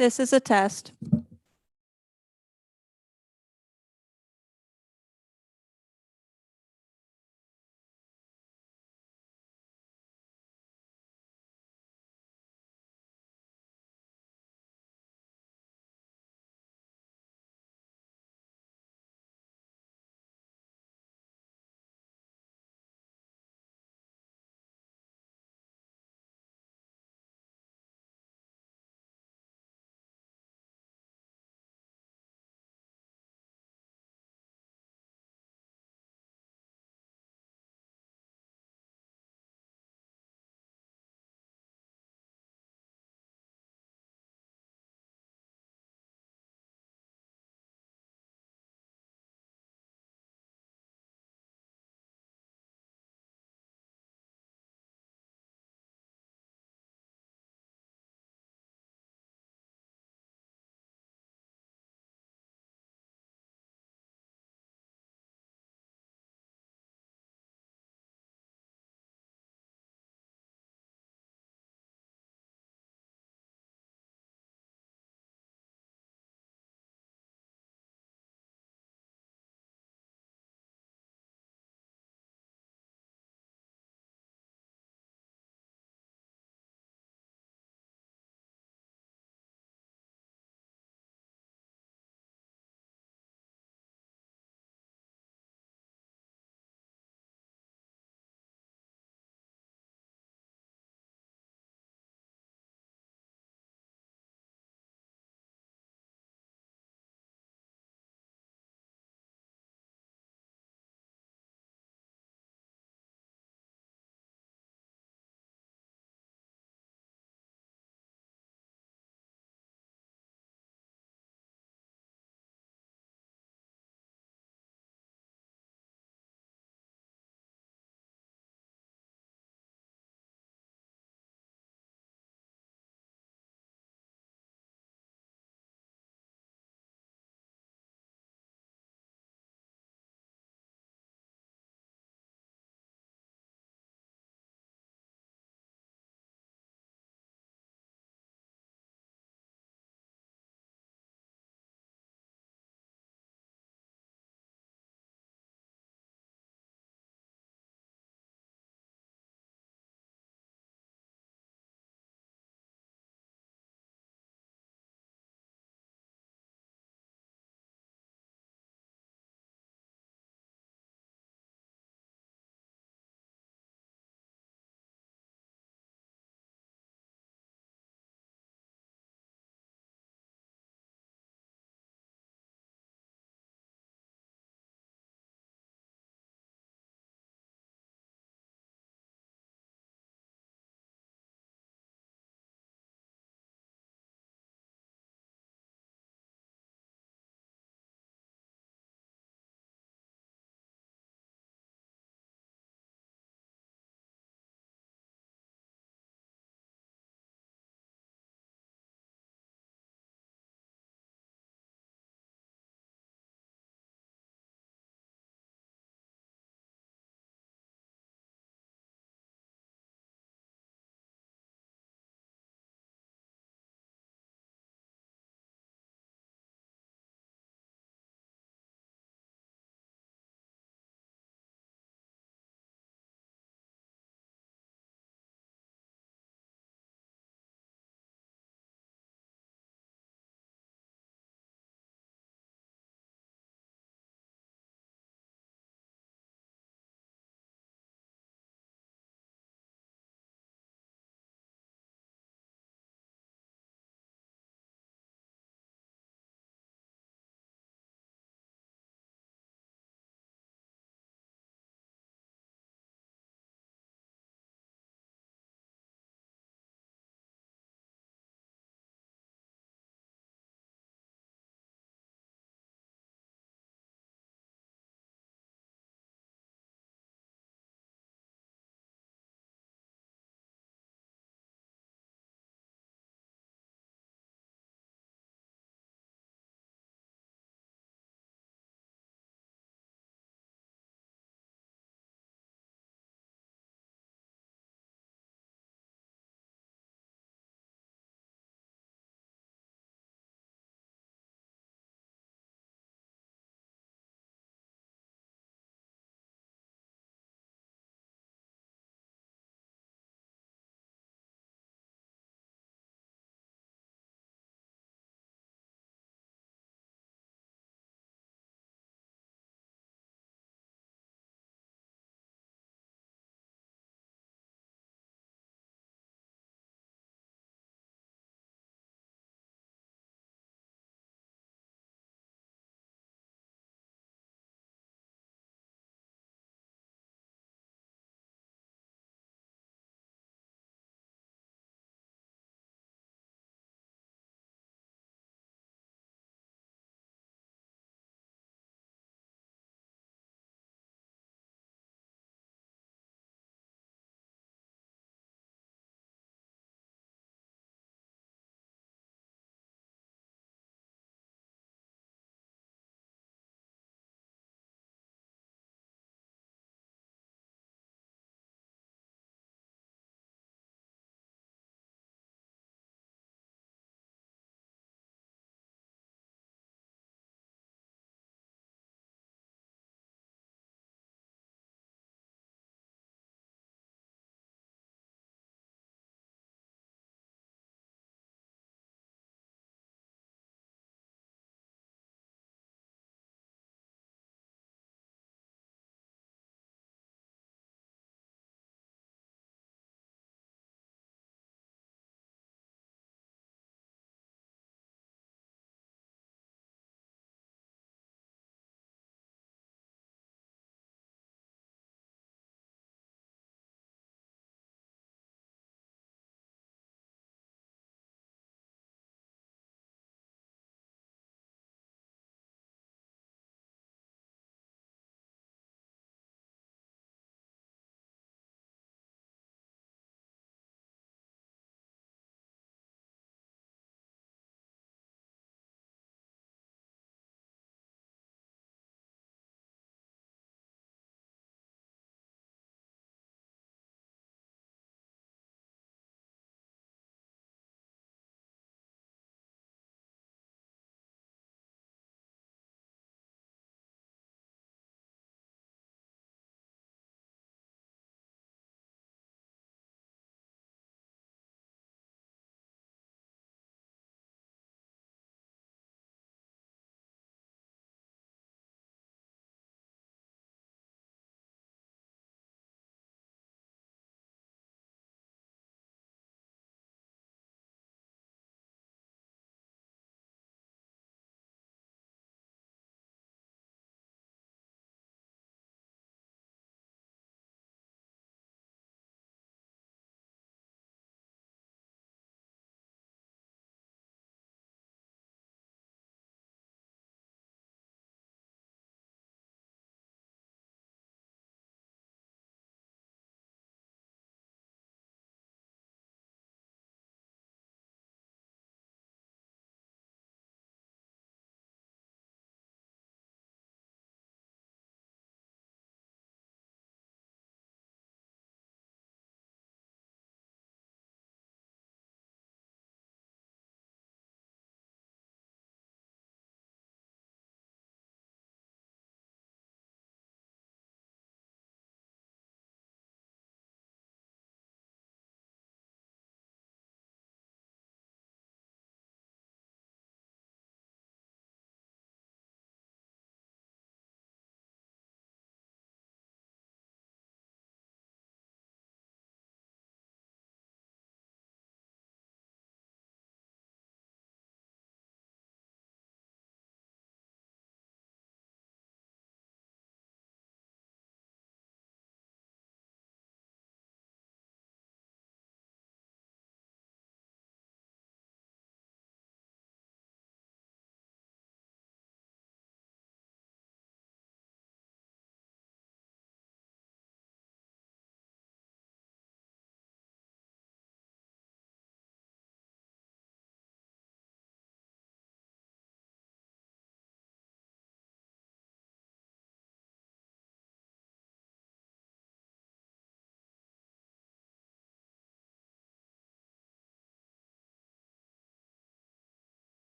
This is a test.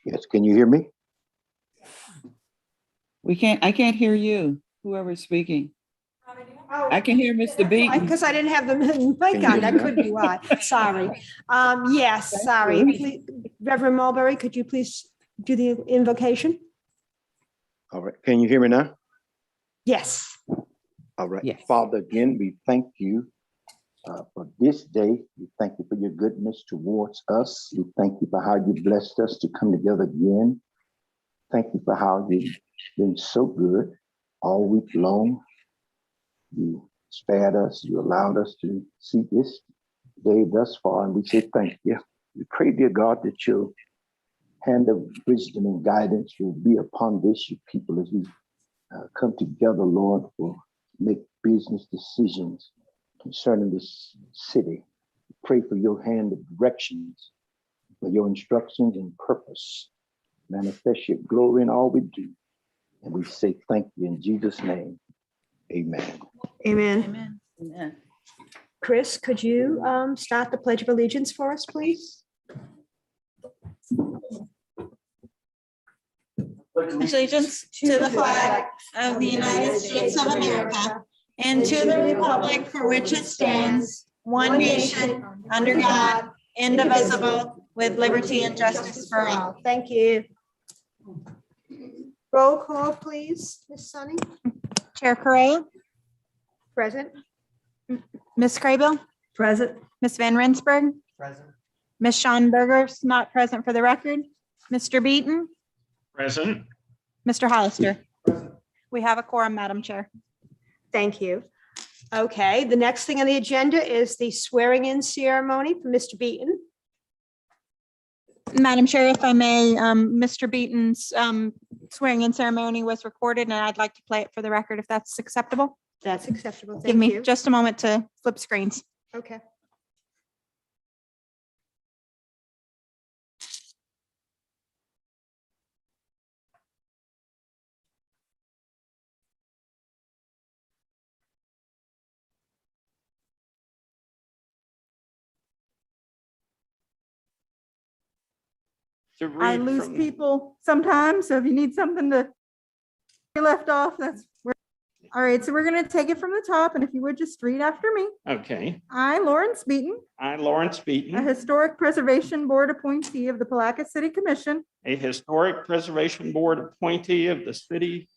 Yes, can you hear me? I can't hear you, whoever's speaking. I can hear Mr. Beaton. Because I didn't have the mic on, that could be why. Sorry. Yes, sorry. Please, Reverend Mulberry, could you please do the invocation? All right, can you hear me now? Yes. All right, Yes. Father, again, we thank you for this day. We thank you for your goodness towards us. We thank you for how you blessed us to come together again. Thank you for how you've been so good all week long. You spared us, you allowed us to see this day thus far, and we say thank you. We pray, dear God, that your hand of wisdom and guidance will be upon this, your people, as we come together, Lord, for make business decisions concerning this city. Pray for your hand of directions, for your instructions and purpose. Manifest your glory in all we do. And we say thank you in Jesus' name. Amen. Amen. Amen. Amen. Chris, could you start the Pledge of Allegiance for us, please? Allegiance to the flag of the United States of America and to the republic for which it stands, one nation, under God, indivisible, with liberty and justice for all. Thank you. Roll call, please, Ms. Sunny. Chair Correa, Present. Ms. Craybill, Present. Ms. Van Rensburg, Present. Ms. Sean Berger's not present for the record, Mr. Beaton, Present. Mr. Hollister. Present. We have a quorum, Madam Chair. Thank you. Okay, the next thing on the agenda is the swearing in ceremony for Mr. Beaton. Madam Chair, if I may, Mr. Beaton's swearing in ceremony was recorded and I'd like to play it for the record if that's acceptable. That's acceptable. Give Thank me you. just a moment to flip screens. Okay. I lose people sometimes, so if you need something to get left off, that's where. All right, so we're going to take it from the top, and if you would just read after me. Okay. I, Lawrence Beaton, I, Lawrence a Beaton, Historic Preservation Board appointee of the Palatka City Commission, a Historic Preservation Board appointee of the City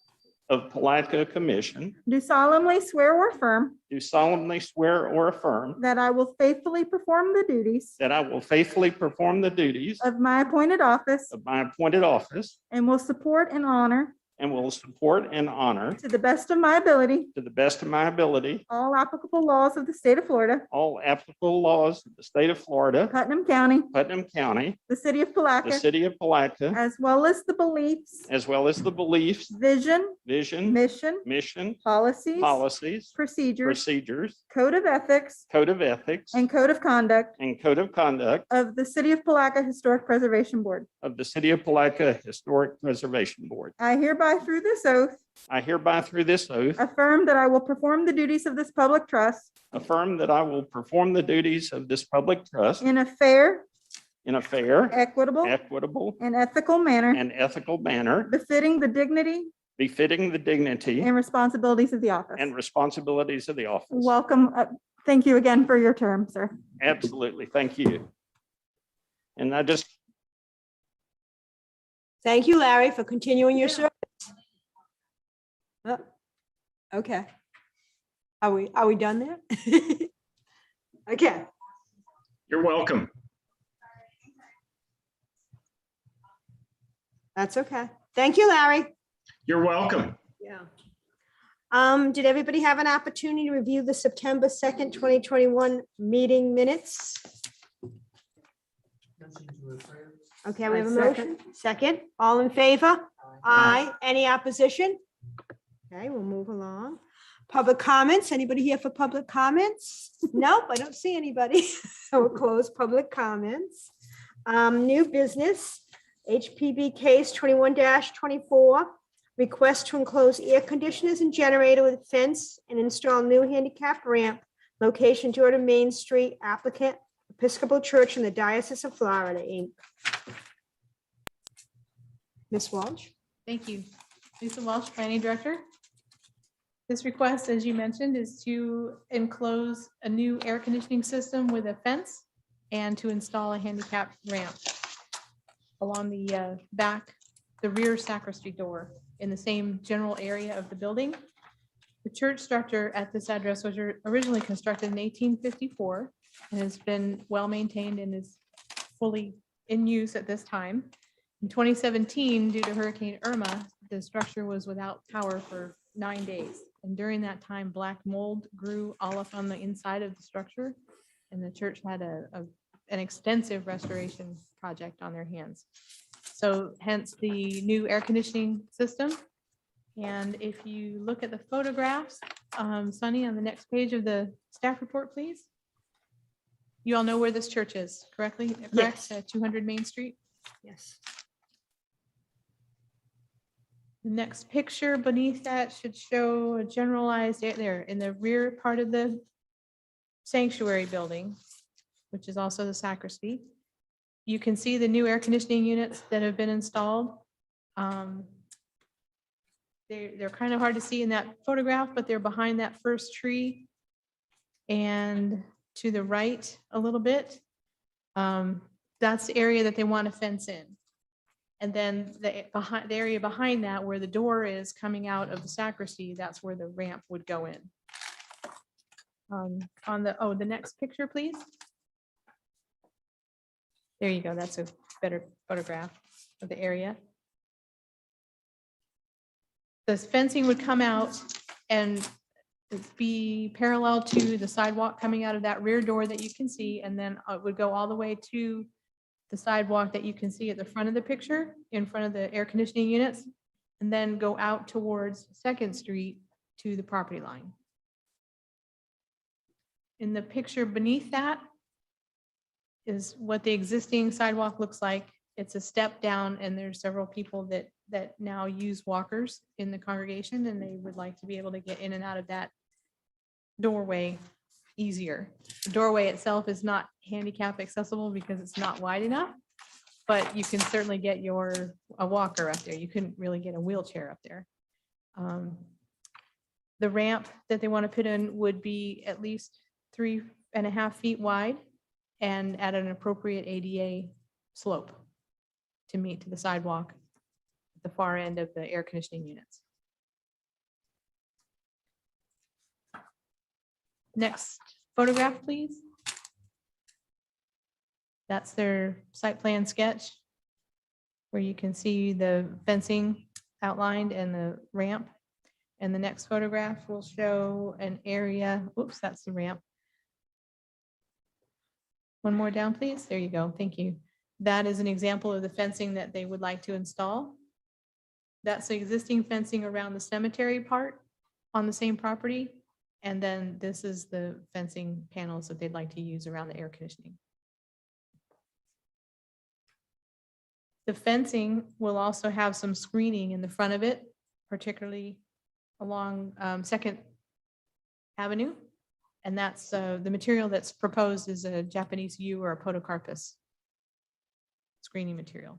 of Palatka Commission, do solemnly swear or affirm do solemnly swear or affirm that I will faithfully perform the duties that I will faithfully perform the duties of my appointed office of my appointed office and will support and honor, and will support and honor, to the best of my ability, to the best of my ability, all applicable laws of the state of Florida, all applicable laws of the state of Florida, Putnam County, Putnam County, the city of the Palatka, city of Palatka, as well as the beliefs, as well as the beliefs, vision, vision, mission, mission, policies, policies, procedures, procedures, code of ethics, code of ethics, and code of conduct and code of conduct of the City of Palatka Historic Preservation Board. of the City of Palatka Historic Preservation Board. I hereby, through this oath, I hereby, through this oath, affirm that I will perform the duties of this public trust affirm that I will perform the duties of this public trust in a fair, in a fair, equitable, equitable, and ethical manner and ethical manner befitting the dignity befitting the dignity and responsibilities of the office. and responsibilities of the office. Welcome. Thank you again for your term, sir. Absolutely. Thank you. And I just, Thank you, Larry, for continuing your service. Oh, okay. Are we done there? Okay. you're welcome. That's okay. Thank you, Larry. You're welcome. Yeah. Did everybody have an opportunity to review the September 2nd, 2021 meeting minutes? Okay, we have a motion. Second, all in favor? Aye. Any opposition? Okay, we'll move along. Public comments. Anybody here for public comments? Nope, I don't see anybody. So we'll close public comments. New business. HPB case 21-24, request to enclose air conditioners and generator with fence and install new handicapped ramp, location Jordan Main Street, applicant Episcopal Church in the Diocese of Florida, Inc. Ms. Walsh? Thank you. Lisa Walsh, Planning Director. This request, as you mentioned, is to enclose a new air conditioning system with a fence and to install a handicapped ramp along the the rear sacristy door in the same general area of the building. The church structure at this address was originally constructed in 1854 and has been well maintained and is fully in use at this time. In 2017, due to Hurricane Irma, the structure was without power for 9 days. And during that time, black mold grew all up on the inside of the structure. And the church had an extensive restoration project on their hands. So hence the new air conditioning system. And if you look at the photographs, Sunny, on the next page of the staff report, please. You all know where this church is, correctly? Yes. Correct, 200 Main Street. Yes. The next picture beneath that should show a generalized there in the rear part of the sanctuary building, which is also the sacristy. You can see the new air conditioning units that have been installed. They're kind of hard to see in that photograph, but they're behind that first tree and to the right a little bit. That's the area that they want to fence in. And then the area behind that where the door is coming out of the sacristy, that's where the ramp would go in. On the next picture, please. There you go. That's a better photograph of the area. This fencing would come out and be parallel to the sidewalk coming out of that rear door that you can see, and then it would go all the way to the sidewalk that you can see at the front of the picture, in front of the air conditioning units, and then go out towards 2nd Street to the property line. In the picture beneath that is what the existing sidewalk looks like. It's a step down, and there's several people that now use walkers in the congregation, and they would like to be able to get in and out of that doorway easier. The doorway itself is not handicap accessible because it's not wide enough, but you can certainly get a walker up there. You couldn't really get a wheelchair up there. The ramp that they want to put in would be at least 3.5 feet wide and at an appropriate ADA slope to meet to the sidewalk at the far end of the air conditioning units. Next photograph, please. That's their site plan sketch where you can see the fencing outlined and the ramp. And the next photograph will show an area. Oops, that's the ramp. One more down, please. There you go. Thank you. That is an example of the fencing that they would like to install. That's the existing fencing around the cemetery part on the same property. And then this is the fencing panels that they'd like to use around the air conditioning. The fencing will also have some screening in the front of it, particularly along 2nd Avenue. And that's the material that's proposed is a Japanese yew or a podocarpus screening material.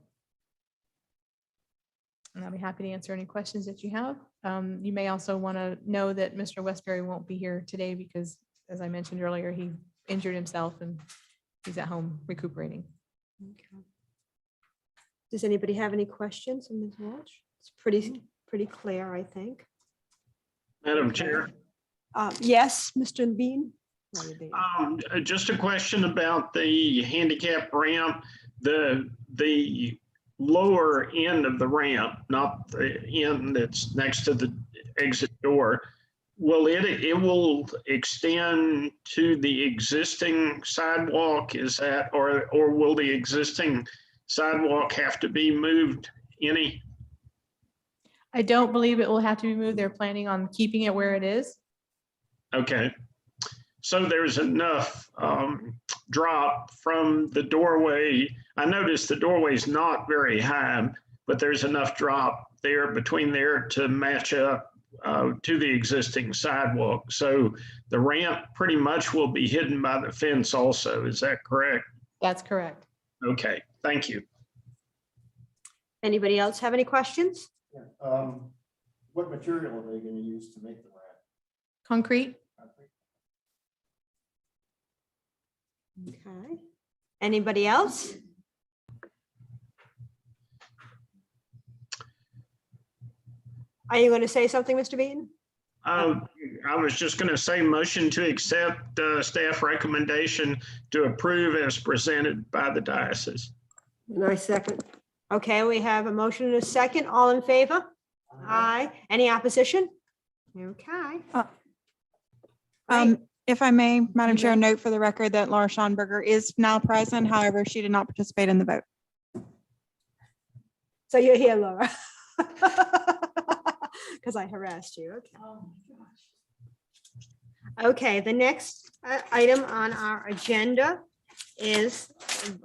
And I'll be happy to answer any questions that you have. You may also want to know that Mr. Westbury won't be here today because, as I mentioned earlier, he injured himself and he's at home recuperating. Okay. Does anybody have any questions, Ms. Walsh? It's pretty clear, I think. Madam Chair. Yes, Mr. Bean. Just a question about the handicap ramp, the lower end of the ramp, not the end that's next to the exit door. Will it will extend to the existing sidewalk? Is that, or will the existing sidewalk have to be moved any? I don't believe it will have to be moved. They're planning on keeping it where it is. Okay. So there's enough drop from the doorway I noticed the doorway's not very high, but there's enough drop there between there to match up to the existing sidewalk. So the ramp pretty much will be hidden by the fence also. Is that correct? That's correct. Okay, thank you. Anybody else have any questions? What material are they going to use to make the ramp? Concrete? Okay. Anybody else? Are you going to say something, Mr. Beaton? I was just going to say motion to accept staff recommendation to approve as presented by the diocese. Nice second. Okay, we have a motion and a second. All in favor? Aye. Any opposition? Okay. If I may, Madam Chair, note for the record that Laura Schonberger is now present. However, she did not participate in the vote. So you're here, Laura. Because I harassed you. Okay. Okay, the next item on our agenda is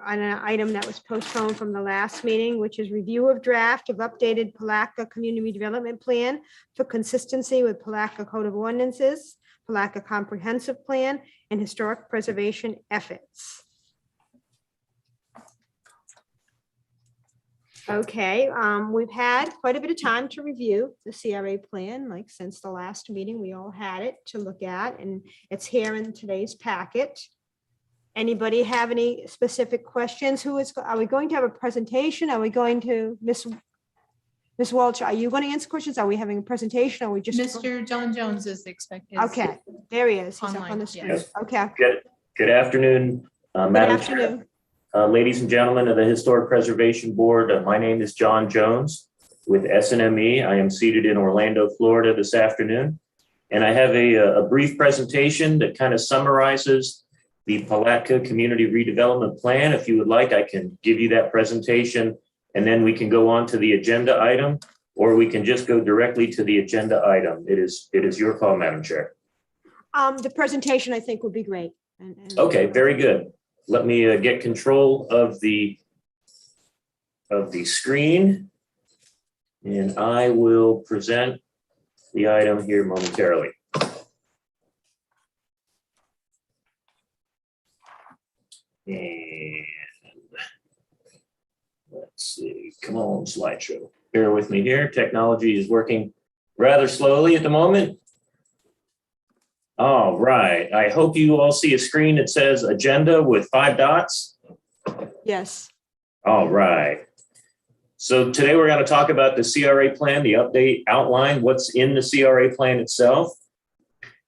an item that was postponed from the last meeting, which is review of draft of updated Palatka Community Development Plan for consistency with Palatka Code of Ordinances, Palatka Comprehensive Plan, and Historic Preservation Efforts. Okay, we've had quite a bit of time to review the CRA plan, like since the last meeting, we all had it to look at, and it's here in today's packet. Anybody have any specific questions? Are we going to have a presentation? Are we going to, Miss Walsh, are you going to answer questions? Are we having a presentation? Are we just? Mr. John Jones is expected. Okay, there he is. He's up on Online, the screen. yes. Okay. Good afternoon, Good Madam Chair, afternoon. ladies and gentlemen of the Historic Preservation Board. My name is John Jones with SNME. I am seated in Orlando, Florida this afternoon, and I have a brief presentation that kind of summarizes the Palatka Community Redevelopment Plan. If you would like, I can give you that presentation, and then we can go on to the agenda item, or we can just go directly to the agenda item. It is your call, Madam Chair. The presentation, I think, would be great. Okay, very good. Let me get control of the screen, and I will present the item here momentarily. And let's see, come on, slideshow. Bear with me here. Technology is working rather slowly at the moment. All right. I hope you all see a screen that says agenda with 5 dots. Yes. All right. So today we're going to talk about the CRA plan, the update outline, what's in the CRA plan itself.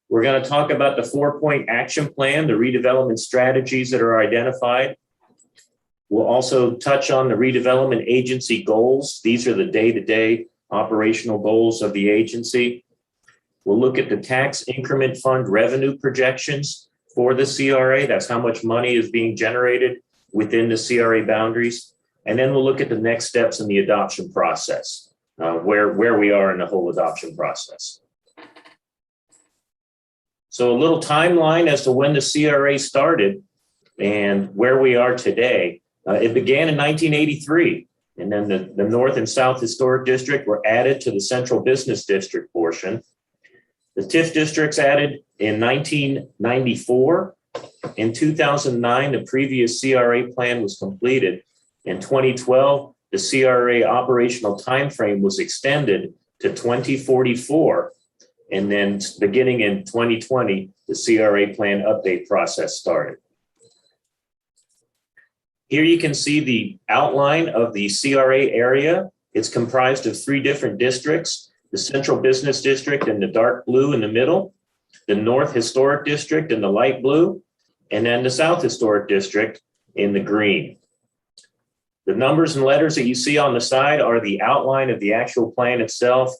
We're going to talk about the 4-point action plan, the redevelopment strategies that are identified. We'll also touch on the redevelopment agency goals. These are the day-to-day operational goals of the agency. We'll look at the tax increment fund revenue projections for the CRA. That's how much money is being generated within the CRA boundaries. And then we'll look at the next steps in the adoption process, where we are in the whole adoption process. So a little timeline as to when the CRA started and where we are today. It began in 1983, and then the North and South Historic District were added to the Central Business District portion. The TIF districts added in 1994. In 2009, the previous CRA plan was completed. In 2012, the CRA operational timeframe was extended to 2044. And then beginning in 2020, the CRA plan update process started. Here you can see the outline of the CRA area. It's comprised of 3 different districts: the Central Business District in the dark blue in the middle, the North Historic District in the light blue, and then the South Historic District in the green. The numbers and letters that you see on the side are the outline of the actual plan itself,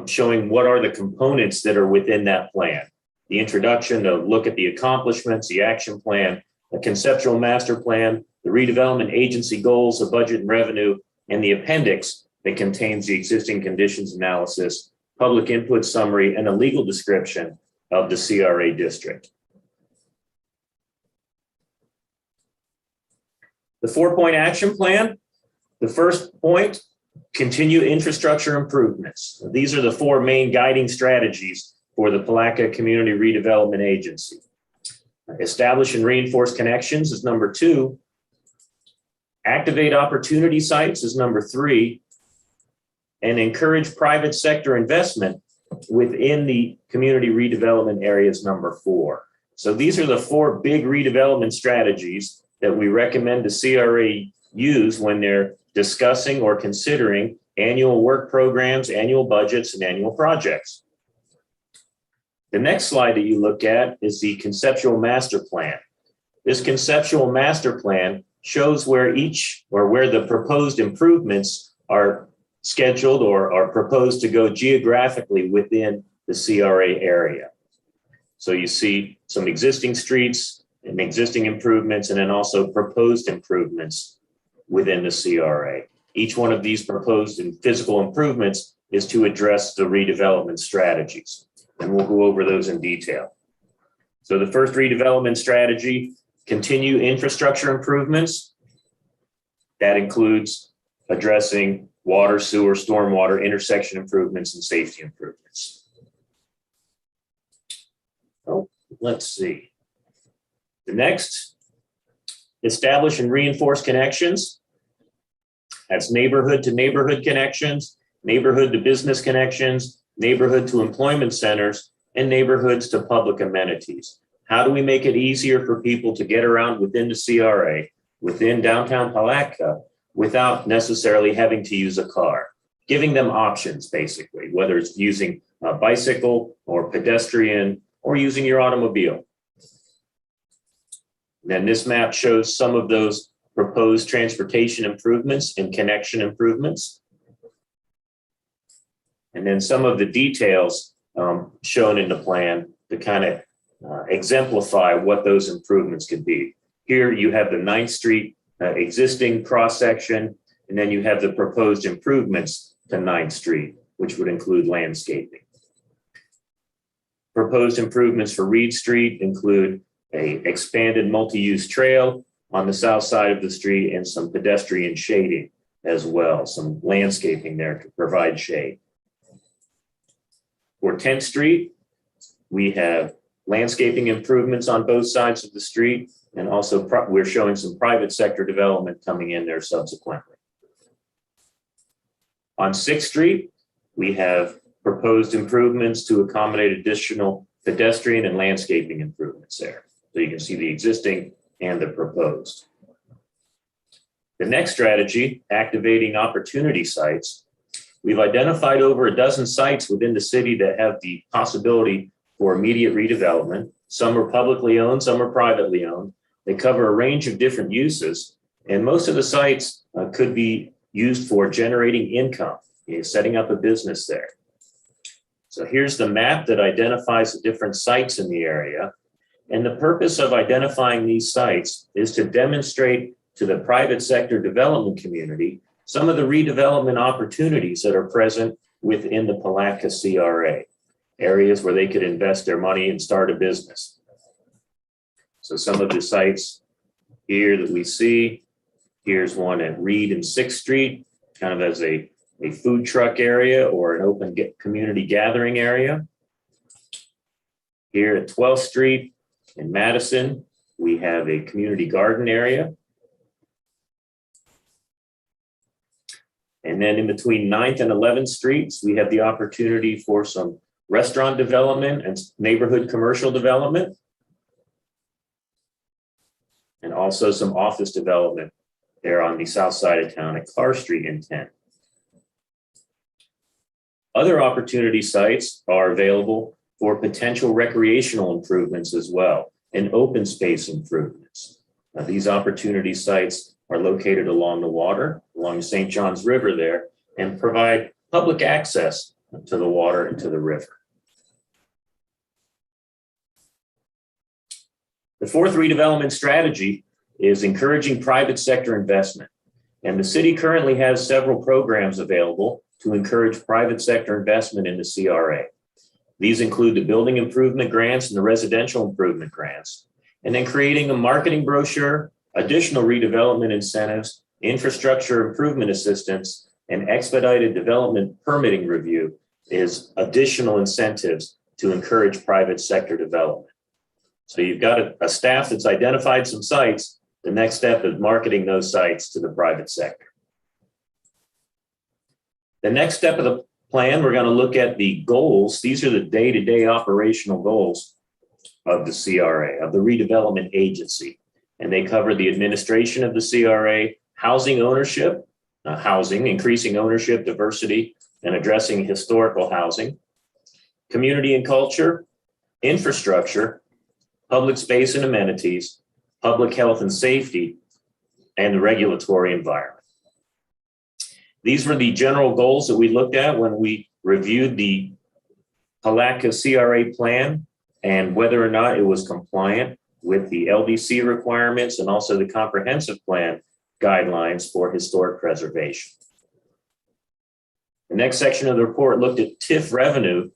showing what are the components that are within that plan. The introduction, to look at the accomplishments, the action plan, the conceptual master plan, the redevelopment agency goals, the budget and revenue, and the appendix that contains the existing conditions analysis, public input summary, and a legal description of the CRA district. The 4-point action plan. The first point, continue infrastructure improvements. These are the 4 main guiding strategies for the Palatka Community Redevelopment Agency. Establish and reinforce connections is number 2. Activate opportunity sites is number 3. And encourage private sector investment within the community redevelopment areas number 4. So these are the 4 big redevelopment strategies that we recommend the CRA use when they're discussing or considering annual work programs, annual budgets, and annual projects. The next slide that you look at is the conceptual master plan. This conceptual master plan shows where the proposed improvements are scheduled or are proposed to go geographically within the CRA area. So you see some existing streets and existing improvements, and then also proposed improvements within the CRA. Each one of these proposed and physical improvements is to address the redevelopment strategies, and we'll go over those in detail. So the first redevelopment strategy, continue infrastructure improvements. That includes addressing water, sewer, stormwater, intersection improvements, and safety improvements. Oh, let's see. The next, establish and reinforce connections. That's neighborhood to neighborhood connections, neighborhood to business connections, neighborhood to employment centers, and neighborhoods to public amenities. How do we make it easier for people to get around within the CRA, within downtown Palatka, without necessarily having to use a car? Giving them options, basically, whether it's using a bicycle or pedestrian or using your automobile. Then this map shows some of those proposed transportation improvements and connection improvements. And then some of the details shown in the plan to kind of exemplify what those improvements could be. Here you have the 9th Street existing cross-section, and then you have the proposed improvements to 9th Street, which would include landscaping. Proposed improvements for Reed Street include an expanded multi-use trail on the south side of the street and some pedestrian shading as well, some landscaping there to provide shade. For 10th Street, we have landscaping improvements on both sides of the street, and also we're showing some private sector development coming in there subsequently. On 6th Street, we have proposed improvements to accommodate additional pedestrian and landscaping improvements there. So you can see the existing and the proposed. The next strategy, activating opportunity sites. We've identified over a dozen sites within the city that have the possibility for immediate redevelopment. Some are publicly owned, some are privately owned. They cover a range of different uses, and most of the sites could be used for generating income, setting up a business there. So here's the map that identifies the different sites in the area. And the purpose of identifying these sites is to demonstrate to the private sector development community some of the redevelopment opportunities that are present within the Palatka CRA, areas where they could invest their money and start a business. So some of the sites here that we see, here's one at Reed and 6th Street, kind of as a food truck area or an open community gathering area. Here at 12th Street in Madison, we have a community garden area. And then in between 9th and 11th Streets, we have the opportunity for some restaurant development and neighborhood commercial development. And also some office development there on the south side of town at Clark Street in 10. Other opportunity sites are available for potential recreational improvements as well, and open space improvements. Now, these opportunity sites are located along the water, along the St. Johns River there, and provide public access to the water and to the river. The 4th redevelopment strategy is encouraging private sector investment. And the city currently has several programs available to encourage private sector investment in the CRA. These include the building improvement grants and the residential improvement grants, and then creating a marketing brochure additional redevelopment incentives, infrastructure improvement assistance, and expedited development permitting review is additional incentives to encourage private sector development. So you've got a staff that's identified some sites. The next step is marketing those sites to the private sector. The next step of the plan, we're going to look at the goals. These are the day-to-day operational goals of the CRA, of the redevelopment agency. And they cover the administration of the CRA, housing ownership, increasing ownership, diversity, and addressing historical housing, community and culture, infrastructure, public space and amenities, public health and safety, and the regulatory environment. These were the general goals that we looked at when we reviewed the Palatka CRA plan and whether or not it was compliant with the LDC requirements and also the comprehensive plan guidelines for historic preservation. The next section of the report looked at Tiff revenue.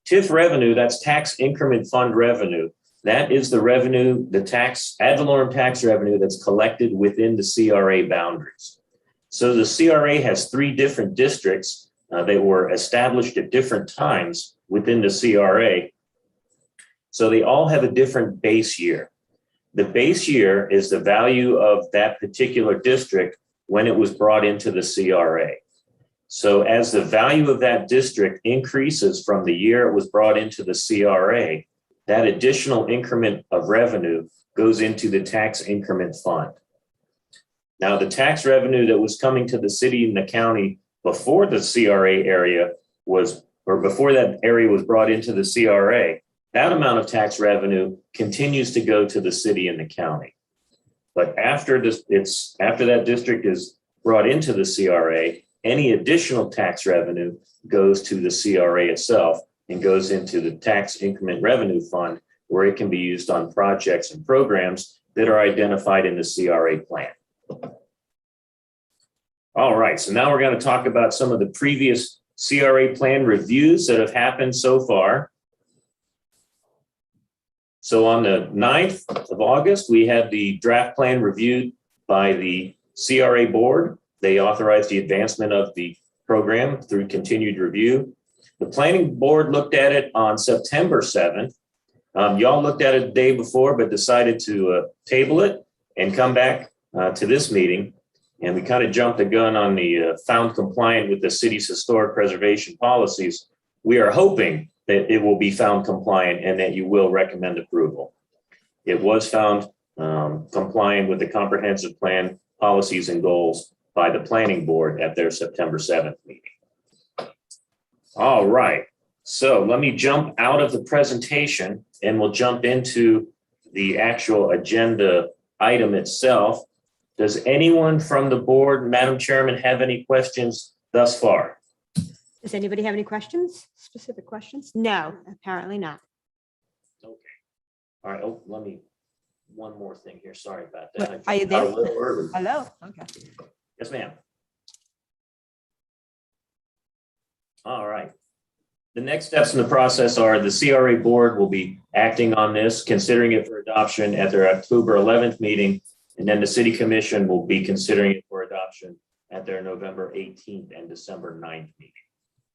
Tiff revenue, that's tax increment fund revenue. That is the revenue, the tax, ad valorem tax revenue that's collected within the CRA boundaries. So the CRA has 3 different districts that were established at different times within the CRA. So they all have a different base year. The base year is the value of that particular district when it was brought into the CRA. So as the value of that district increases from the year it was brought into the CRA, that additional increment of revenue goes into the tax increment fund. Now, the tax revenue that was coming to the city and the county before the CRA area was, or before that area was brought into the CRA, that amount of tax revenue continues to go to the city and the county. But after that district is brought into the CRA, any additional tax revenue goes to the CRA itself and goes into the tax increment revenue fund, where it can be used on projects and programs that are identified in the CRA plan. All right, so now we're going to talk about some of the previous CRA plan reviews that have happened so far. So on the 9th of August, we had the draft plan reviewed by the CRA board. They authorized the advancement of the program through continued review. The planning board looked at it on September 7th. Y'all looked at it the day before, but decided to table it and come back to this meeting. And we kind of jumped the gun on the found compliant with the city's historic preservation policies. We are hoping that it will be found compliant and that you will recommend approval. It was found compliant with the comprehensive plan policies and goals by the planning board at their September 7th meeting. All right, so let me jump out of the presentation and we'll jump into the actual agenda item itself. Does anyone from the board, Madam Chairman, have any questions thus far? Does anybody have any questions, specific questions? No, apparently not. Okay. All right. Oh, one more thing here. Sorry about that. Are you there? A little early. Hello, okay. Yes, ma'am. All right. The next steps in the process are the CRA board will be acting on this, considering it for adoption at their October 11th meeting. And then the city commission will be considering it for adoption at their November 18th and December 9th meeting.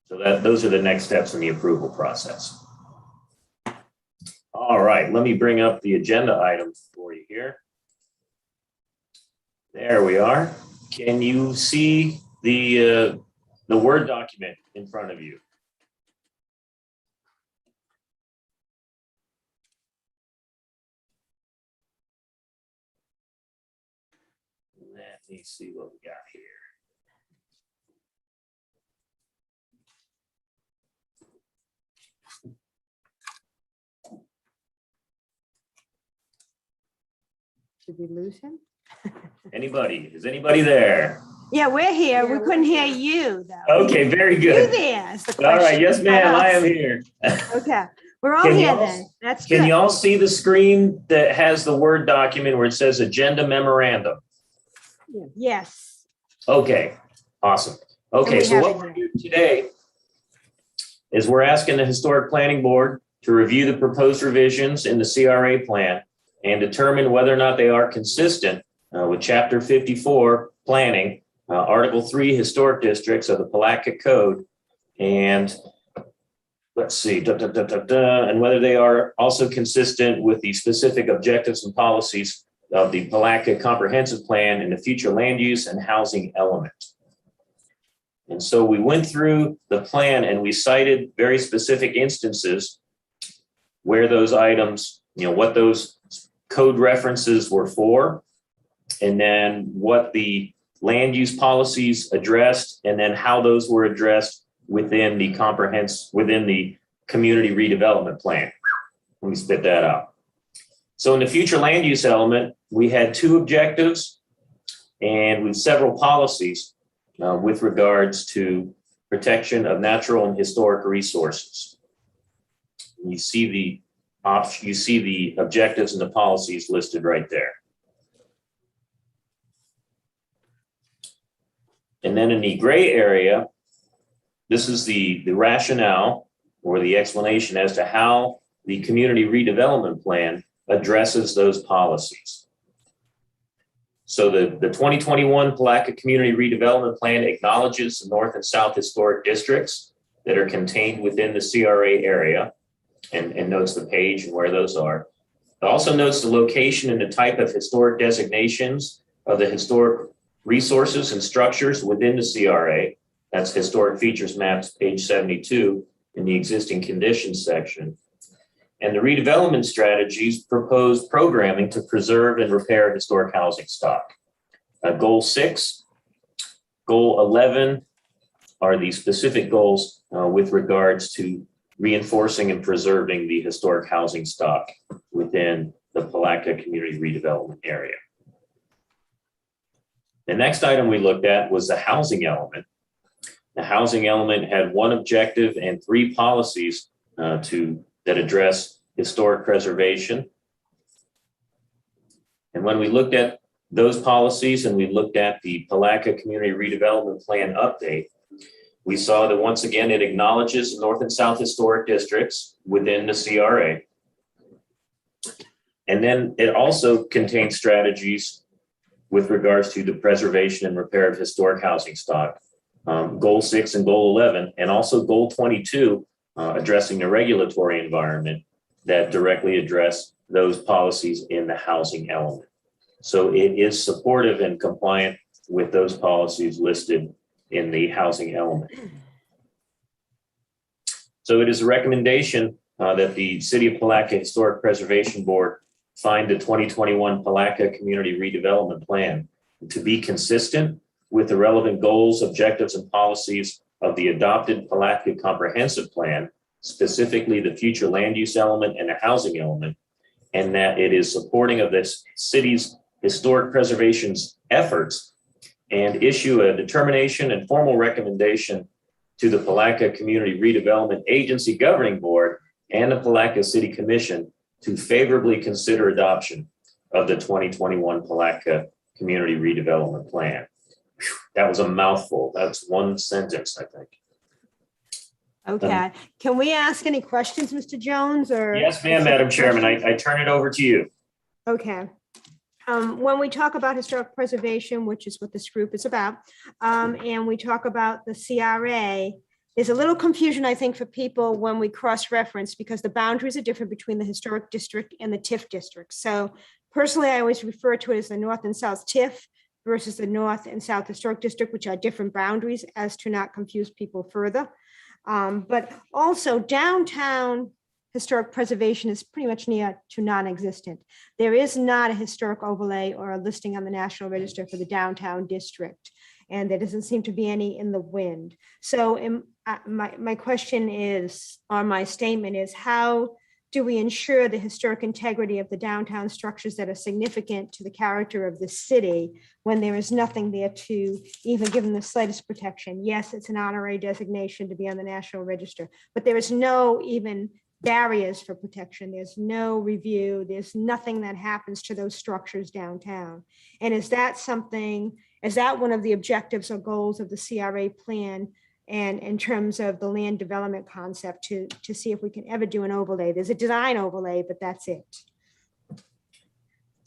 So those are the next steps in the approval process. All right, let me bring up the agenda items for you here. There we are. Can you see the Word document in front of you? Let me see what we got here. Did we lose him? Anybody? Is anybody there? Yeah, we're here. We couldn't hear you though. Okay, very You good. there is the All right, question. yes, ma'am, Not I us. am here. Okay, we're all Can here y'all- then. That's Can good. you all see the screen that has the Word document where it says agenda memorandum? Yes. Okay, awesome. Okay, we so have what it we're here. doing today is we're asking the Historic Planning Board to review the proposed revisions in the CRA plan and determine whether or not they are consistent with Chapter 54 Planning, Article 3 Historic Districts of the Palatka Code, and let's see, and whether they are also consistent with the specific objectives and policies of the Palatka Comprehensive Plan and the future land use and housing element. And so we went through the plan and we cited very specific instances where those items, what those code references were for, and then what the land use policies addressed, and then how those were addressed within the community redevelopment plan. Let me spit that out. So in the future land use element, we had 2 objectives and with several policies with regards to protection of natural and historic resources. You see the objectives and the policies listed right there. And then in the gray area, this is the rationale or the explanation as to how the community redevelopment plan addresses those policies. So the 2021 Palatka Community Redevelopment Plan acknowledges the North and South historic districts that are contained within the CRA area and notes the page and where those are. It also notes the location and the type of historic designations of the historic resources and structures within the CRA. That's historic features maps, page 72 in the existing conditions section. And the redevelopment strategies propose programming to preserve and repair historic housing stock. Goal 6, goal 11 are the specific goals with regards to reinforcing and preserving the historic housing stock within the Palatka community redevelopment area. The next item we looked at was the housing element. The housing element had 1 objective and 3 policies that address historic preservation. And when we looked at those policies and we looked at the Palatka Community Redevelopment Plan update, we saw that once again, it acknowledges the North and South historic districts within the CRA. And then it also contains strategies with regards to the preservation and repair of historic housing stock. Goal 6 and goal 11, and also goal 22, addressing the regulatory environment that directly address those policies in the housing element. So it is supportive and compliant with those policies listed in the housing element. So it is a recommendation that the City of Palatka Historic Preservation Board find the 2021 Palatka Community Redevelopment Plan to be consistent with the relevant goals, objectives, and policies of the adopted Palatka Comprehensive Plan, specifically the future land use element and the housing element, and that it is supporting of this city's historic preservation's efforts, and issue a determination and formal recommendation to the Palatka Community Redevelopment Agency Governing Board and the Palatka City Commission to favorably consider adoption of the 2021 Palatka Community Redevelopment Plan. Whew, that was a mouthful. That's 1 sentence, I think. Okay, can we ask any questions, Mr. Jones, or? Yes, ma'am, Madam Chairman. I turn it over to you. Okay. When we talk about historic preservation, which is what this group is about, and we talk about the CRA, there's a little confusion, I think, for people when we cross-reference, because the boundaries are different between the historic district and the TIF district. So personally, I always refer to it as the North and South TIF versus the North and South Historic District, which are different boundaries, as to not confuse people further. But also downtown historic preservation is pretty much near to non-existent. There is not a historic overlay or a listing on the National Register for the downtown district, and there doesn't seem to be any in the wind. So my question is, or my statement is, how do we ensure the historic integrity of the downtown structures that are significant to the character of the city when there is nothing there to even give them the slightest protection? Yes, it's an honorary designation to be on the National Register, but there is no even barriers for protection. There's no review. There's nothing that happens to those structures downtown. And is that one of the objectives or goals of the CRA plan, and in terms of the land development concept, to see if we can ever do an overlay? There's a design overlay, but that's it.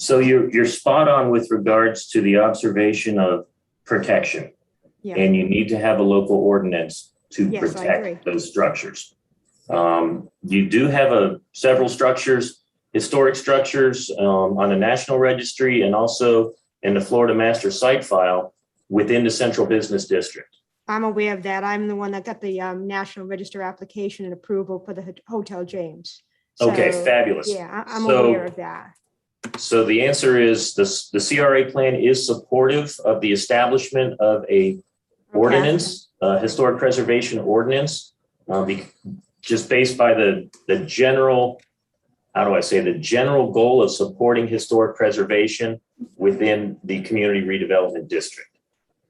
So you're spot on with regards to the observation of protection. Yeah. And you need to have a local ordinance to Yes, I agree. protect those structures. You do have several structures, historic structures on the National Registry and also in the Florida Master Site File within the Central Business District. I'm aware of that. I'm the one that got the National Register application and approval for the Hotel James. Okay, So, fabulous. Yeah, I'm So- aware of that. So the answer is the CRA plan is supportive of the establishment of a ordinance, historic preservation ordinance, just based by the general, how do I say, the general goal of supporting historic preservation within the community redevelopment district.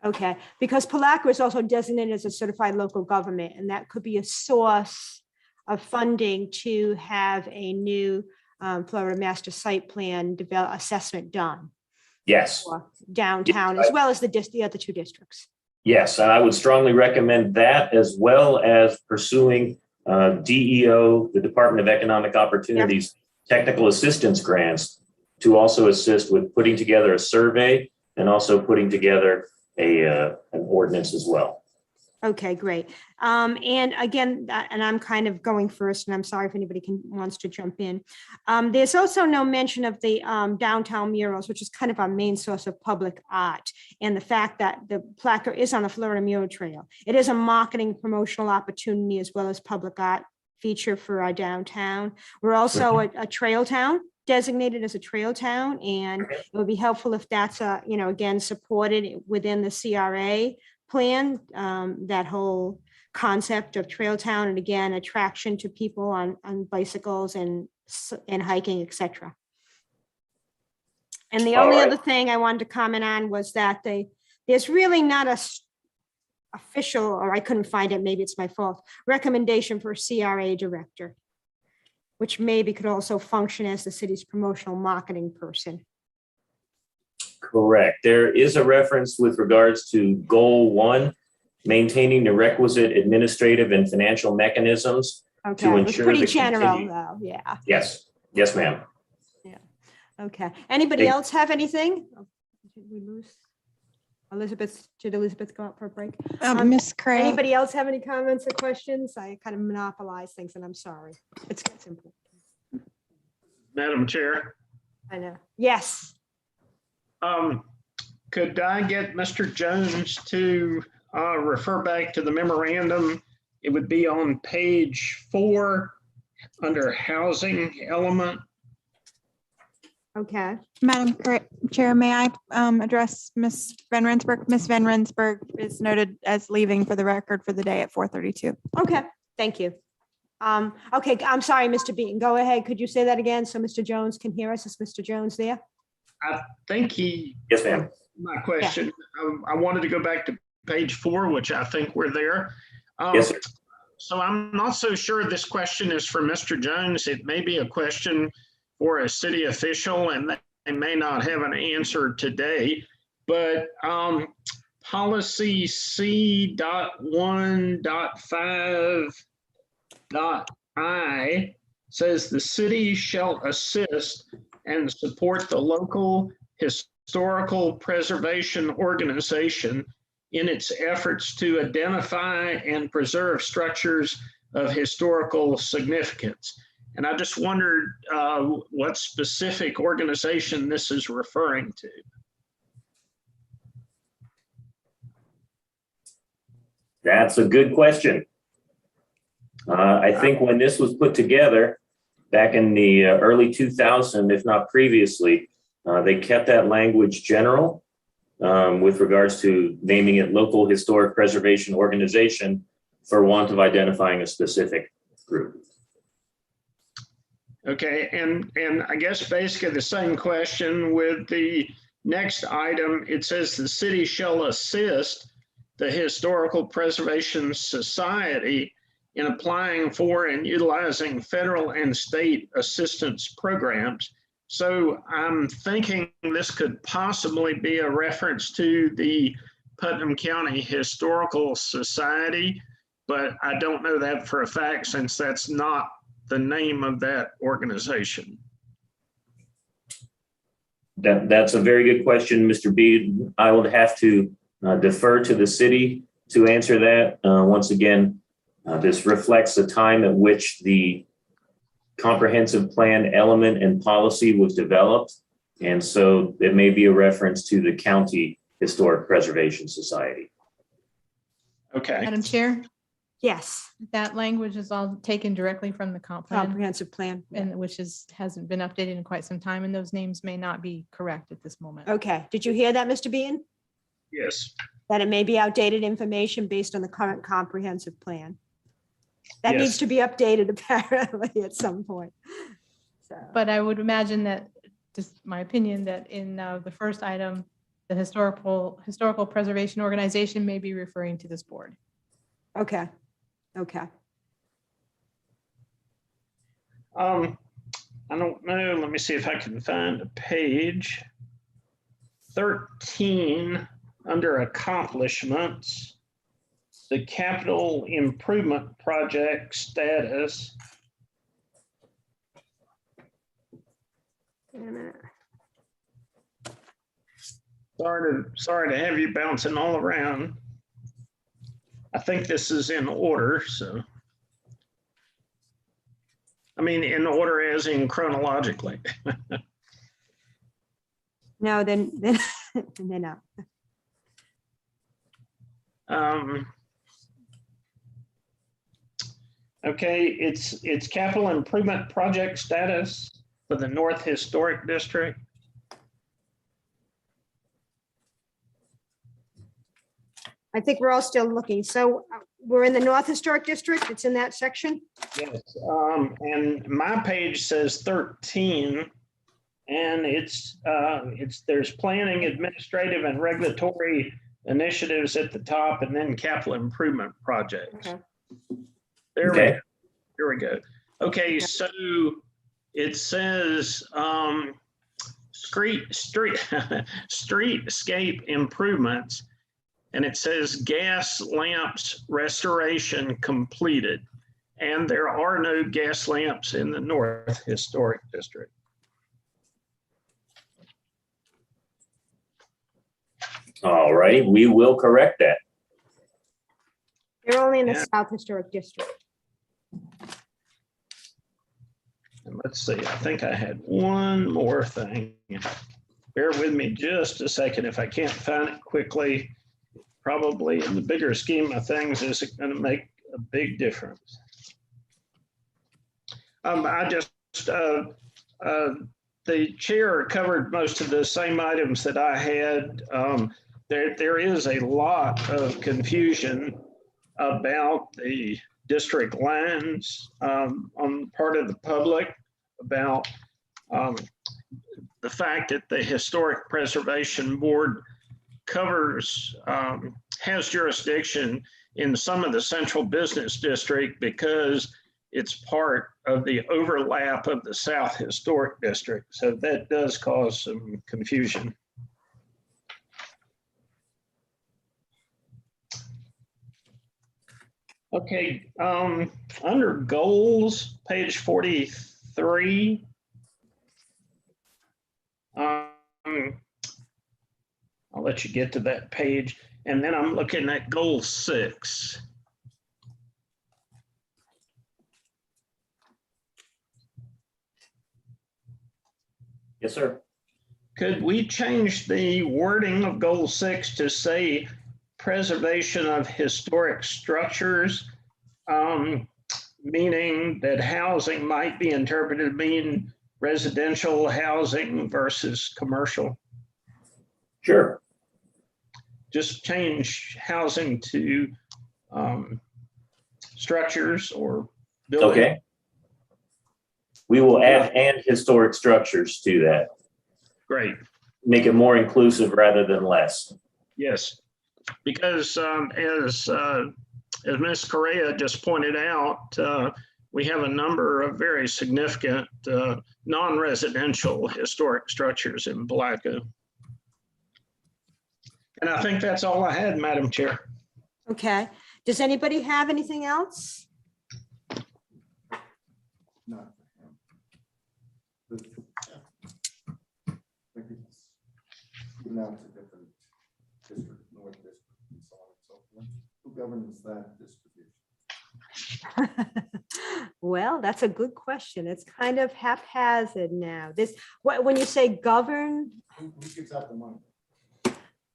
Okay, because Palatka is also designated as a certified local government, and that could be a source of funding to have a new Florida Master Site Plan assessment done Yes, for downtown, as well as the other two districts. yes, I would strongly recommend that as well as pursuing DEO, the Department of Economic Opportunities, technical assistance grants to also assist with putting together a survey and also putting together an ordinance as well. Okay, great. And again, and I'm kind of going first, and I'm sorry if anybody wants to jump in. There's also no mention of the downtown murals, which is kind of our main source of public art, and the fact that the placard is on the Florida Mural Trail. It is a marketing promotional opportunity as well as public art feature for our downtown. We're also a trail town, designated as a trail town, and it would be helpful if that's again supported within the CRA plan, that whole concept of trail town, and again attraction to people on bicycles and hiking, etc. And the only other thing I wanted to comment on was that there's really not a official, or I couldn't find it, maybe it's my fault, recommendation for a CRA director, which maybe could also function as the city's promotional marketing person. Correct. There is a reference with regards to goal 1, maintaining the requisite administrative and financial mechanisms Okay, to it was ensure pretty the general continued- though, yeah. Yes, yes, ma'am. Okay, anybody Thank- else have anything? Did we lose? Did Elizabeth go out for a break? Miss Cra. Anybody else have any comments or questions? I kind of monopolize things and I'm sorry. It's that simple. Madam Chair, I know. Yes. could I get Mr. Jones to refer back to the memorandum? It would be on page 4 under housing element. Okay. Madam Chair, may I address Ms. Van Rensburg? Ms. Van Rensburg is noted as leaving for the record for the day at 4:32. Okay. Thank you. Okay. I'm sorry, Mr. Beaton. Go ahead. Could you say that again so Mr. Jones can hear us? Is Mr. Jones there? I think he, Yes, ma'am. my question, I wanted to go back to page 4, which I think we're there. Yes, sir. So I'm not so sure this question is for Mr. Jones. It may be a question for a city official, and they may not have an answer today. But policy C.1.5.I says the city shall assist and support the local historical preservation organization in its efforts to identify and preserve structures of historical significance. And I just wondered what specific organization this is referring to. That's a good question. I think when this was put together back in the early 2000s, if not previously, they kept that language general with regards to naming it local historic preservation organization for want of identifying a specific group. Okay, and I guess basically the same question with the next item. It says the city shall assist the Historical Preservation Society in applying for and utilizing federal and state assistance programs. So I'm thinking this could possibly be a reference to the Putnam County Historical Society, but I don't know that for a fact since that's not the name of that organization. That's a very good question, Mr. Bede. I would have to defer to the city to answer that. Once again, this reflects the time at which the comprehensive plan element and policy was developed. And so it may be a reference to the County Historic Preservation Society. Okay. Madam Chair, Yes, that language is all taken directly from the comp plan, comprehensive plan. and which hasn't been updated in quite some time, and those names may not be correct at this moment. Okay, did you hear that, Mr. Bean? Yes. That it may be outdated information based on the current comprehensive plan. That needs Yes. to be updated apparently at some point. So, But I would imagine that, just my opinion, that in the first item, the historical preservation organization may be referring to this board. okay, okay. I don't know. Let me see if I can find a page. 13 under accomplishments, the capital improvement project status. Wait a minute. Sorry to have you bouncing all around. I think this is in order, so. I mean, in order as in chronologically. No, then they're not. Okay, it's capital improvement project status for the North Historic District. I think we're all still looking. So we're in the North Historic District. It's in that section. Yes, and my page says 13, and there's planning, administrative, and regulatory initiatives at the top, and then capital improvement projects. Okay. There Okay. we go. Okay, so it says streetscape improvements, and it says gas lamps restoration completed. And there are no gas lamps in the North Historic District. All righty, we will correct that. They're only in the Yeah. South Historic District. And let's see, I think I had one more thing. Bear with me just a second. If I can't find it quickly, probably in the bigger scheme of things, is it going to make a big difference? The chair covered most of the same items that I had. There is a lot of confusion about the district lines on the part of the public about the fact that the Historic Preservation Board has jurisdiction in some of the central business district because it's part of the overlap of the South Historic District. So that does cause some confusion. Okay, under goals, page 43. I'll let you get to that page. And then I'm looking at goal 6. Yes, sir. Could we change the wording of goal 6 to say preservation of historic structures, meaning that housing might be interpreted to mean residential housing versus commercial? Sure. Just change housing to structures or buildings. Okay. We will add and historic structures to that. Great. Make it more inclusive rather than less. Yes, because as Ms. Correa just pointed out, we have a number of very significant non-residential historic structures in Palatka. And I think that's all I had, Madam Chair. Okay. Does anybody have anything else? No. Thank you. now it's a different district, North District, and so on and so forth. Who governs that distribution? Well, that's a good question. It's kind of haphazard now. When you say govern, Who gives out the money?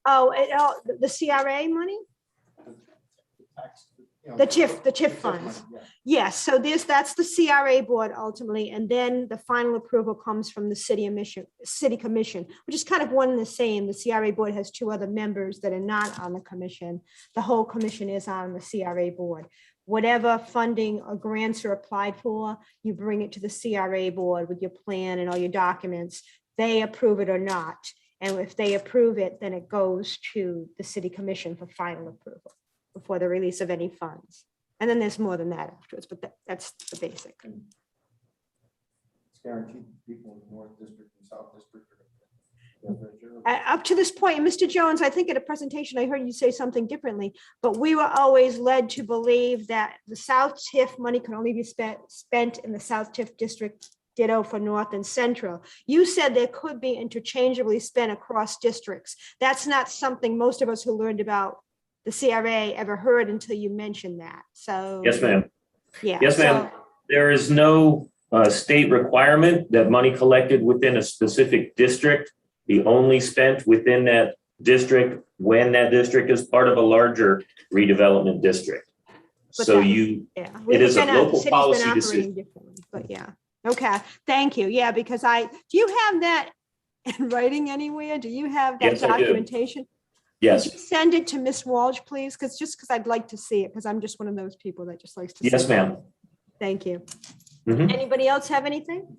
the CRA money? Tax, you know, The TIF funds. money, yeah. Yes, so that's the CRA board ultimately, and then the final approval comes from the city commission, which is kind of one and the same. The CRA board has two other members that are not on the commission. The whole commission is on the CRA board. Whatever funding or grants are applied for, you bring it to the CRA board with your plan and all your documents. They approve it or not. And if they approve it, then it goes to the city commission for final approval before the release of any funds. And then there's more than that afterwards, but that's the basic. And it's guaranteed people in the North District and South District are gonna get their share. Up to this point, Mr. Jones, I think at a presentation, I heard you say something differently, but we were always led to believe that the South TIF money can only be spent in the South TIF district, ditto for North and Central. You said there could be interchangeably spent across districts. That's not something most of us who learned about the CRA ever heard until you mentioned that. So. Yes, ma'am. Yeah. Yes, ma'am. There is no state requirement that money collected within a specific district be only spent within that district when that district is part of a larger redevelopment district. But So that- it is a local policy decision. Differently, but yeah, okay, thank you. Yeah, because do you have that in writing anywhere? Do you have that Yes, I do. documentation? Yes, Could you send it to Miss Walsh, please? Because I'd like to see it, because I'm just one of those people that just likes to see it. yes, ma'am. Thank you. Mhm. Anybody else have anything?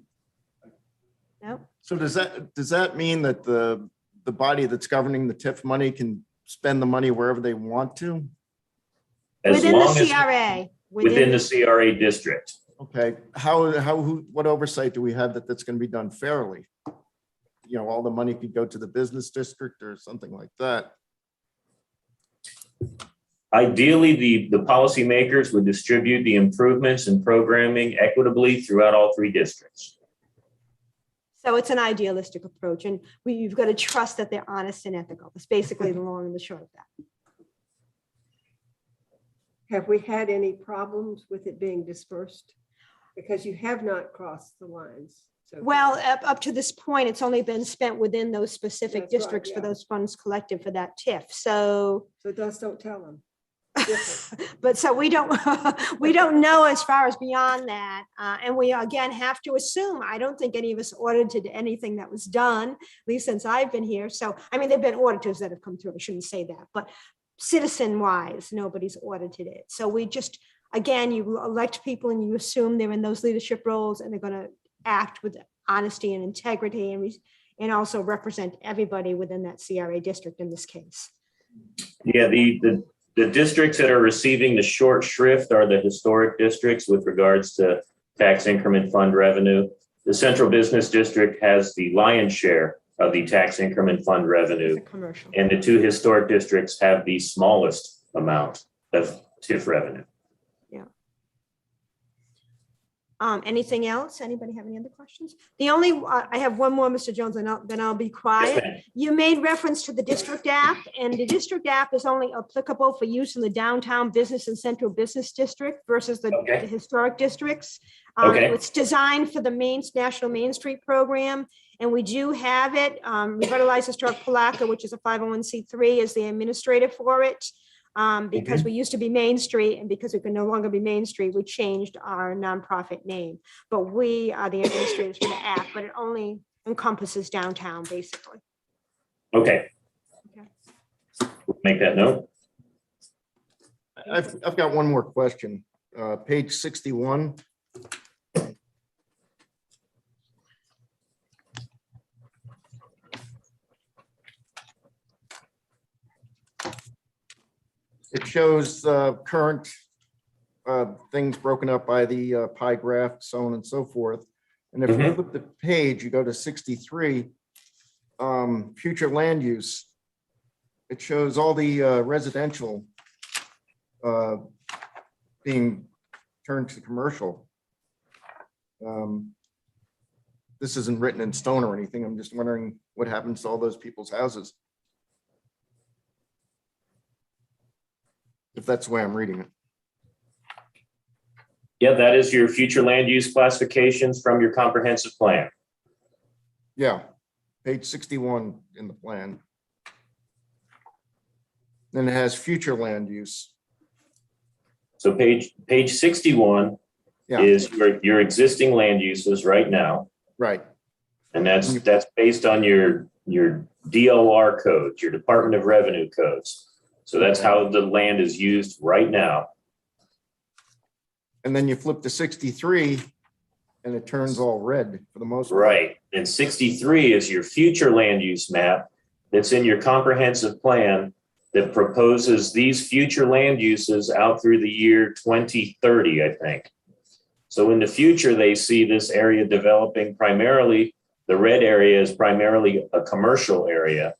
No? So does that mean that the body that's governing the TIF money can spend the money wherever they want to? As Within the long as CRA. within the CRA district. Okay, what oversight do we have that that's going to be done fairly? You know, all the money could go to the business district or something like that. Ideally, the policymakers would distribute the improvements and programming equitably throughout all three districts. So it's an idealistic approach, and you've got to trust that they're honest and ethical. It's basically the long and the short of that. Have we had any problems with it being dispersed? Because you have not crossed the lines. So Well, up to this point, it's only been spent within those specific That's right, districts for yeah. those funds collected for that TIF. So, just don't tell them. but so we don't, we don't know as far as beyond that. And we again have to assume, I don't think any of us audited anything that was done, at least since I've been here. So, I mean, there've been auditors that have come through. I shouldn't say that, but citizen wise, nobody's audited it. So we just, again, you elect people and you assume they're in those leadership roles and they're going to act with honesty and integrity and also represent everybody within that CRA district in this case. Yeah, the districts that are receiving the short shrift are the historic districts with regards to tax increment fund revenue. The central business district has the lion's share of the tax increment fund revenue. Commercial. And the two historic districts have the smallest amount of TIF revenue. Anything else? Anybody have any other questions? The only, I have one more, Mr. Jones, and then I'll be quiet. ma'am. You made reference to the district app, and the district app is only applicable for use in the downtown business and central business district versus the Okay. the historic districts. Okay. It's designed for the National Main Street program, and we do have it. Revitalize Historic Palatka, which is a 501c3, is the administrator for it. Because we used to be Main Street, and because we can no longer be Main Street, we changed our nonprofit name. But we are the administrators for the app, but it only encompasses downtown, basically. Okay. Okay. We'll make that note. I've got one more question. Page 61. It shows current things broken up by the pie graph, so on and so forth. And if you flip the page, you go to 63, future land use. It shows all the residential being turned to commercial. This isn't written in stone or anything. I'm just wondering what happens to all those people's houses. if that's the way I'm reading it. Yeah, that is your future land use classifications from your comprehensive plan. Yeah, page 61 in the plan. Then it has future land use. So page 61 Yeah, is your existing land uses right now. right. And that's based on your DOR codes, your Department of Revenue codes. So that's how the land is used right now. And then you flip to 63 and it turns all red for the most part. Right. And 63 is your future land use map that's in your comprehensive plan that proposes these future land uses out through the year 2030, I think. So in the future, they see this area developing primarily, the red area is primarily a commercial area.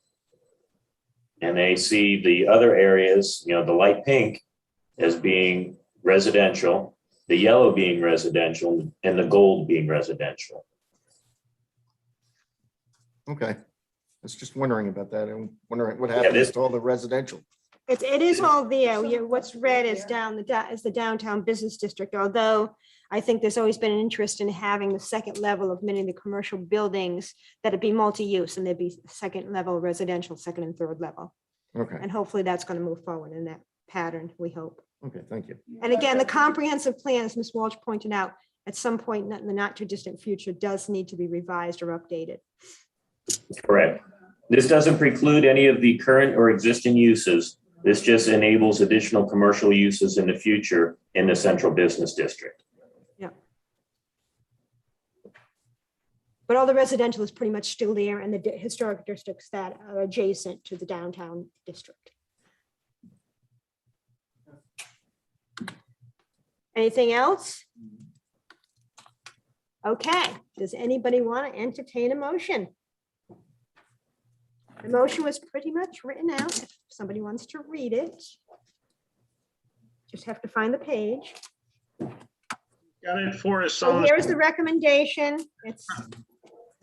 And they see the other areas, the light pink as being residential, the yellow being residential, and the gold being residential. Okay. I was just wondering about that. I'm wondering what happens to all the residential. It is all there. What's red is the downtown business district, although I think there's always been an interest in having the second level of many of the commercial buildings that would be multi-use, and there'd be second level residential, second and third level. Okay. And hopefully that's going to move forward in that pattern, we hope. Okay, thank you. And again, the comprehensive plan, as Ms. Walsh pointed out, at some point in the not too distant future does need to be revised or updated. Correct. This doesn't preclude any of the current or existing uses. This just enables additional commercial uses in the future in the central business district. Yeah. But all the residential is pretty much still there, and the historic districts that are adjacent to the downtown district. Anything else? Okay, does anybody want to entertain a motion? The motion was pretty much written out. If somebody wants to read it, just have to find the page. Got it for us So on. here's the recommendation. It's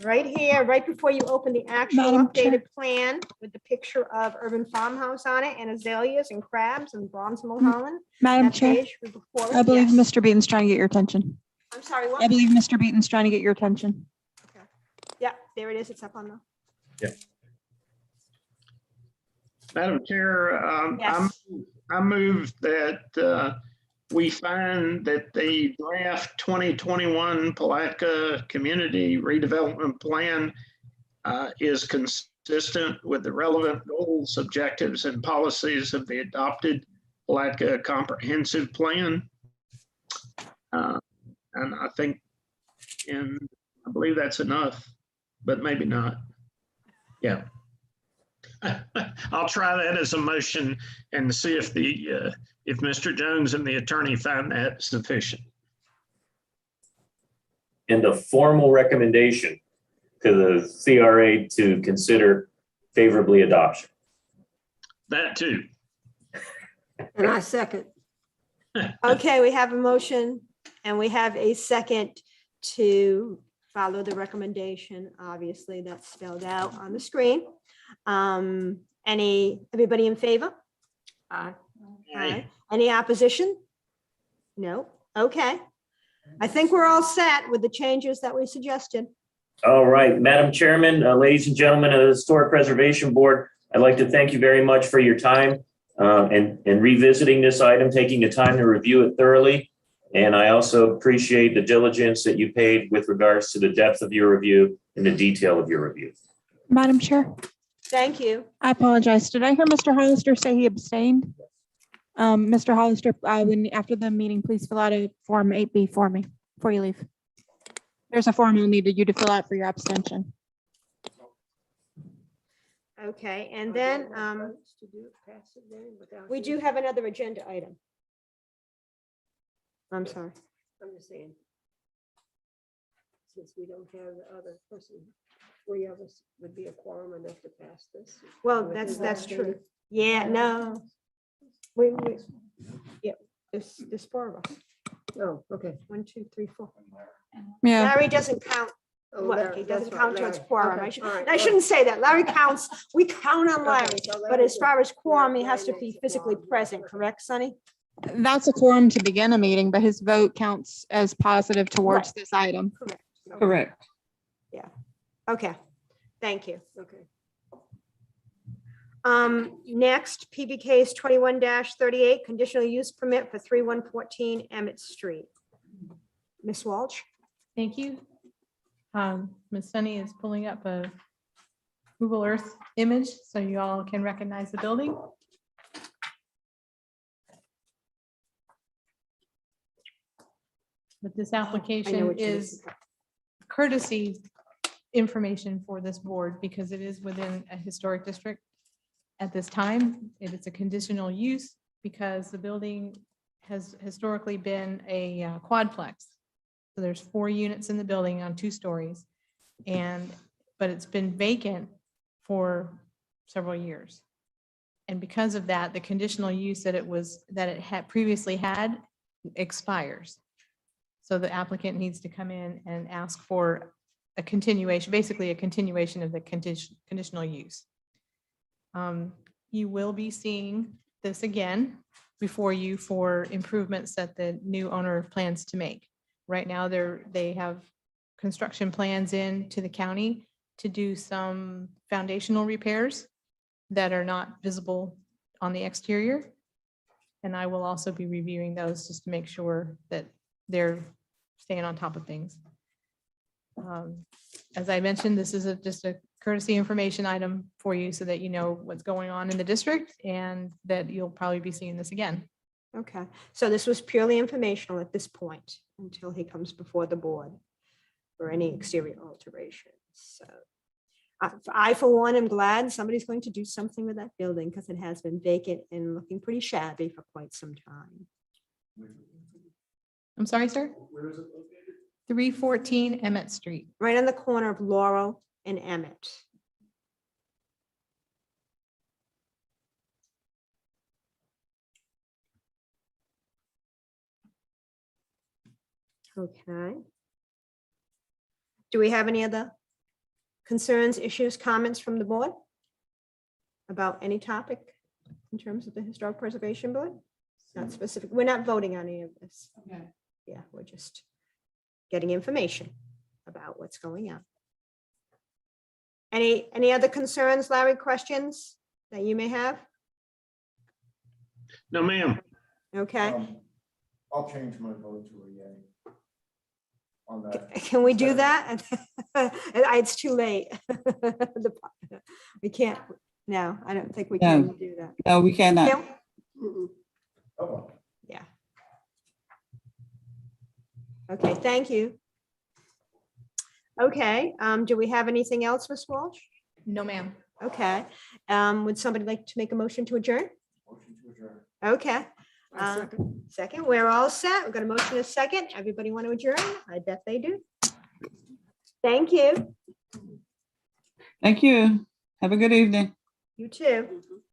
right here, right before you open the actual Madam Chair. updated plan with the picture of urban farmhouse on it and azaleas and crabs and bronze mulholland. Madam That Chair, page was before it. I believe Yes. Mr. Beaton's trying to get your attention. I'm sorry, what? I believe Mr. Beaton's trying to get your attention. Yeah, there it is. It's up on the. Madam Chair, Yes. I move that we find that the draft 2021 Palatka Community Redevelopment Plan is consistent with the relevant goals, objectives, and policies of the adopted Palatka Comprehensive Plan. And I think, and I believe that's enough, but maybe not. Yeah. I'll try that as a motion and see if if Mr. Jones and the attorney find that sufficient. And a formal recommendation to the CRA to consider favorably adoption. That too. And I second. Okay, we have a motion and we have a second to follow the recommendation. Obviously, that's spelled out on the screen. Everybody in favor? Aye. Aye. Any opposition? No. Okay. I think we're all set with the changes that we suggested. All right, Madam Chairman, ladies and gentlemen of the Historic Preservation Board, I'd like to thank you very much for your time and revisiting this item, taking the time to review it thoroughly. And I also appreciate the diligence that you paid with regards to the depth of your review and the detail of your review. Madam Chair, Thank you. I apologize. Did I hear Mr. Hollister say he abstained? Mr. Hollister, after the meeting, please fill out a Form 8B for me before you leave. There's a form you'll need you to fill out for your abstention. Okay, and then we do have another agenda item. I'm sorry. I'm just saying. Since we don't have the other person, 3 of us would be a quorum enough to pass this. Well, that's true. Yeah, no. Yeah, there's 4 of us. Oh, okay. 1, 2, 3, 4. Yeah, Larry doesn't count. Oh, What, Larry, he doesn't that's right, count towards Larry. quorum. Okay, I should- all right, I shouldn't say that. Larry counts, we count on Larry. Okay, so But Larry as far as quorum, he Larry has to makes be it physically quorum. present, correct, Sonny? That's a quorum to begin a meeting, but his vote counts as positive towards Right. this item. Correct. Okay. Correct. Okay, thank you. Okay. Next, PB case 21-38, conditional use permit for 3114 Emmett Street. Ms. Walsh? Thank you. Ms. Sunny is pulling up a Google Earth image so you all can recognize the building. But this I know application what you mean. is courtesy information for this board because it is within a historic district. At this time, it is a conditional use because the building has historically been a quadplex. So there's 4 units in the building on 2 stories. But it's been vacant for several years. And because of that, the conditional use that it had previously had expires. So the applicant needs to come in and ask for a continuation, basically a continuation of the conditional use. You will be seeing this again before you for improvements that the new owner plans to make. Right now, they have construction plans in to the county to do some foundational repairs that are not visible on the exterior. And I will also be reviewing those just to make sure that they're staying on top of things. As I mentioned, this is just a courtesy information item for you so that you know what's going on in the district and that you'll probably be seeing this again. Okay, so this was purely informational at this point until he comes before the board for any exterior alterations. So I, for one, am glad somebody's going to do something with that building because it has been vacant and looking pretty shabby for quite some time. I'm sorry, sir? Where is it located? 314 Emmett Street. Right on the corner of Laurel and Emmett. Okay. Do we have any other concerns, issues, comments from the board about any topic in terms of the Historic Preservation Board? Not specific. We're not voting on any of this. Okay. Yeah, we're just getting information about what's going on. Any other concerns, Larry, questions that you may have? No, ma'am. Okay, I'll change my vote to a yay on that. can we do that? It's too late. We can't, no, I don't think we can do that. No, we cannot. Yeah. Mm-mm. Oh, well. Yeah. Okay, thank you. Okay, do we have anything else, Ms. Walsh? No, ma'am. Okay, would somebody like to make a motion to adjourn? Motion to adjourn. Okay. I second. Second, we're all set. We've got a motion in a second. Everybody want to adjourn? I bet they do. Thank you. Thank you. Have a good evening. You too.